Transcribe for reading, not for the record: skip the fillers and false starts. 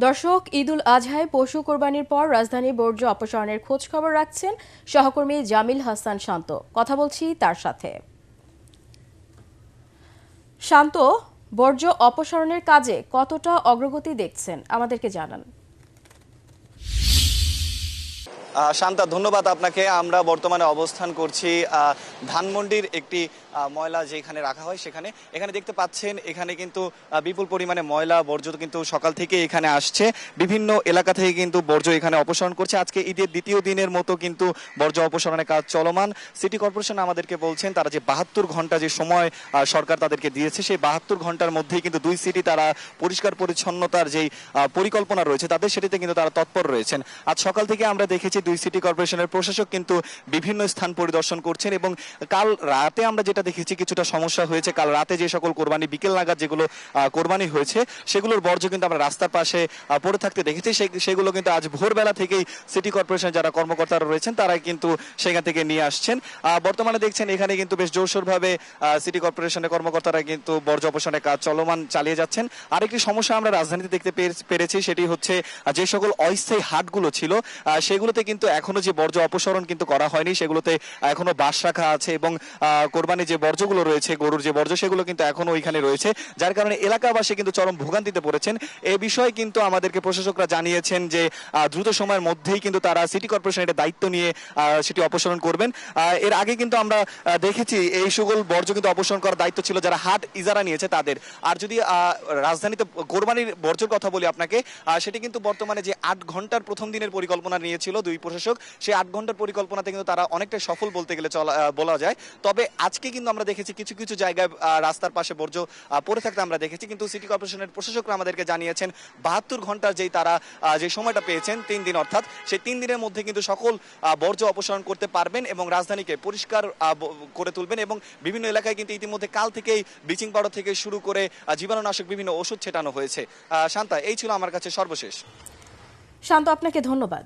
দর্শক, ঈদুল আজহায় পশু কোরবানির পর রাজধানী বর্জ্য অপসারণের খোঁজ খবর রাখছেন সহকর্মী জামিল হাসান শান্ত। কথা বলছি তার সাথে। শান্ত, বর্জ্য অপসারণের কাজে কতটা অগ্রগতি দেখছেন আমাদেরকে জানান। শান্তা, ধন্যবাদ আপনাকে। আমরা বর্তমানে অবস্থান করছি ধানমন্ডির একটি ময়লা যেখানে রাখা হয় সেখানে। এখানে দেখতে পাচ্ছেন এখানে কিন্তু বিপুল পরিমাণে ময়লা বর্জ্য কিন্তু সকাল থেকে এখানে আসছে। বিভিন্ন এলাকা থেকে কিন্তু বর্জ্য এখানে অপসারণ করছে। আজকে ঈদের দ্বিতীয় দিনের মতো কিন্তু বর্জ্য অপসারণের কাজ চলমান। সিটি কর্পোরেশন আমাদেরকে বলছেন তারা যে 72 ঘন্টা যে সময় সরকার তাদেরকে দিয়েছে, সেই 72 ঘন্টার মধ্যেই কিন্তু দুই সিটি তারা পরিষ্কার পরিচ্ছন্নতার যেই পরিকল্পনা রয়েছে তাদের সেটিতে কিন্তু তারা তৎপর রয়েছেন। আজ সকাল থেকে আমরা দেখেছি দুই সিটি কর্পোরেশনের প্রশাসক কিন্তু বিভিন্ন স্থান পরিদর্শন করছেন এবং কাল রাতে আমরা যেটা দেখেছি কিছুটা সমস্যা হয়েছে। কাল রাতে যে সকল কোরবানি বিকেল নাগাদ যেগুলো কোরবানি হয়েছে সেগুলোর বর্জ্য কিন্তু আমরা রাস্তার পাশে পড়ে থাকতে দেখেছি। সেগুলো কিন্তু আজ ভোরবেলা থেকেই সিটি কর্পোরেশনের যারা কর্মকর্তারা রয়েছেন তারা কিন্তু সেখান থেকে নিয়ে আসছেন। বর্তমানে দেখছেন এখানে কিন্তু বেশ জোরসোরভাবে সিটি কর্পোরেশনের কর্মকর্তারা কিন্তু বর্জ্য অপসারণের কাজ চলমান চালিয়ে যাচ্ছেন। আরেকটি সমস্যা আমরা রাজধানীতে দেখতে পেরেছি, সেটি হচ্ছে যে সকল অস্থায়ী হাটগুলো ছিল সেগুলোতে কিন্তু এখনো যে বর্জ্য অপসারণ কিন্তু করা হয়নি, সেগুলোতে এখনো বাঁশ রাখা আছে এবং কোরবানি যে বর্জ্যগুলো রয়েছে, গরুর যে বর্জ্য, সেগুলো কিন্তু এখনো ওইখানে রয়েছে, যার কারণে এলাকাবাসী কিন্তু চরম ভোগান্তিতে পড়েছেন। এই বিষয়ে কিন্তু আমাদেরকে প্রশাসকরা জানিয়েছেন যে দ্রুত সময়ের মধ্যেই কিন্তু তারা সিটি কর্পোরেশনের এটা দায়িত্ব নিয়ে সেটি অপসারণ করবেন। এর আগে কিন্তু আমরা দেখেছি এই সকল বর্জ্য কিন্তু অপসারণ করার দায়িত্ব ছিল যারা হাট ইজারা নিয়েছে তাদের। আর যদি রাজধানীতে কোরবানির বর্জ্যের কথা বলি আপনাকে, সেটি কিন্তু বর্তমানে যে 8 ঘন্টার প্রথম দিনের পরিকল্পনা নিয়েছিল দুই প্রশাসক, সেই 8 ঘন্টার পরিকল্পনাতে কিন্তু তারা অনেকটা সফল বলতে গেলে বলা যায়। তবে আজকে কিন্তু আমরা দেখেছি কিছু কিছু জায়গায় রাস্তার পাশে বর্জ্য পড়ে থাকতে আমরা দেখেছি, কিন্তু সিটি কর্পোরেশনের প্রশাসকরা আমাদেরকে জানিয়েছেন 72 ঘন্টার যেই তারা যে সময়টা পেয়েছেন 3 দিন, অর্থাৎ সেই 3 দিনের মধ্যে কিন্তু সকল বর্জ্য অপসারণ করতে পারবেন এবং রাজধানীকে পরিষ্কার করে তুলবেন। এবং বিভিন্ন এলাকায় কিন্তু ইতিমধ্যে কাল থেকেই ব্লিচিং পাউডার থেকে শুরু করে জীবাণুনাশক বিভিন্ন ওষুধ ছেটানো হয়েছে। শান্তা, এই ছিল আমার কাছে সর্বশেষ। শান্ত, আপনাকে ধন্যবাদ।